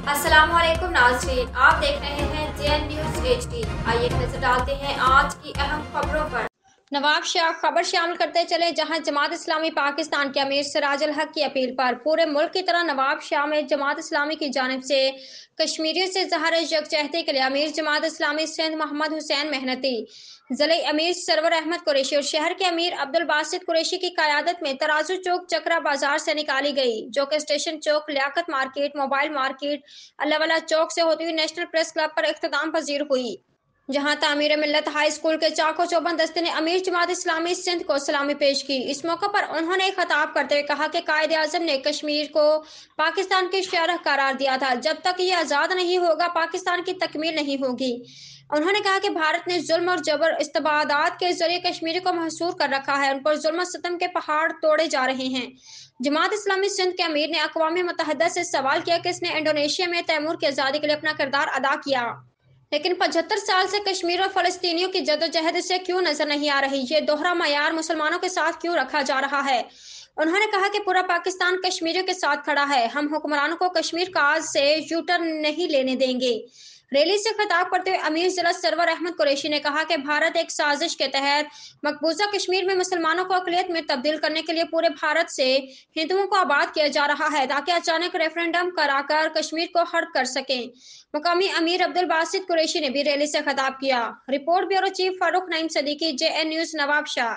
अस्सलाम वालेकुम नाज़रीन, आप देख रहे हैं JN न्यूज़ HD। आइए नजर डालते हैं आज की अहम खबरों पर। नवाब शाह खबर शामिल करते चले, जहां जमात इस्लामी पाकिस्तान के अमीर सिराजुल हक की अपील पर पूरे मुल्क की तरह नवाब शाह में जमात इस्लामी की जानिब से कश्मीरियों से ज़ाहिर यकजहती के लिए अमीर जमात इस्लामी सिंध मोहम्मद हुसैन मेहनती, ज़िले अमीर सरवर अहमद कुरैशी और शहर के अमीर अब्दुल बासित कुरैशी की क़यादत में तराजू चौक चक्रा बाजार से निकाली गई, जो कि स्टेशन चौक, लियाकत मार्केट, मोबाइल मार्केट, अल्लाह चौक से होती हुई नेशनल प्रेस क्लब पर इख्तिताम पजीर हुई। जहां तामीर मिल्लत हाई स्कूल के चाको चौबंद दस्ते ने अमीर जमात इस्लामी सिंध को सलामी पेश की। इस मौके पर उन्होंने एक खिताब करते हुए कहा कि कायदे आजम ने कश्मीर को पाकिस्तान की शरह करार दिया था। जब तक ये आज़ाद नहीं होगा, पाकिस्तान की तकमील नहीं होगी। उन्होंने कहा कि भारत ने जुल्म और जबर इस्तेबादात के जरिए कश्मीरी को महसूर कर रखा है, उन पर जुल्म सितम के पहाड़ तोड़े जा रहे हैं। जमात इस्लामी सिंध के अमीर ने अक़वाम मुत्तहिदा से सवाल किया कि इसने इंडोनेशिया में तैमूर की आज़ादी के लिए अपना किरदार अदा किया, लेकिन 75 साल से कश्मीर और फ़लस्तीनियों की जद्दोजहद इसे क्यों नजर नहीं आ रही? ये दोहरा मयार मुसलमानों के साथ क्यों रखा जा रहा है? उन्होंने कहा कि पूरा पाकिस्तान कश्मीरियों के साथ खड़ा है। हम हुक्मरानों को कश्मीर काज से यू टर्न नहीं लेने देंगे। रैली से खिताब करते हुए अमीर जिला सरवर अहमद कुरैशी ने कहा कि भारत एक साजिश के तहत मकबूजा कश्मीर में मुसलमानों को अक़लियत में तब्दील करने के लिए पूरे भारत से हिंदुओं को आबाद किया जा रहा है, ताकि अचानक रेफरेंडम कराकर कश्मीर को हड़प कर सकें। मुकामी अमीर अब्दुल बासित कुरैशी ने भी रैली से खिताब किया। Report bureau chief Farooq Naeem Siddiqui, JN news, Nawab Shah.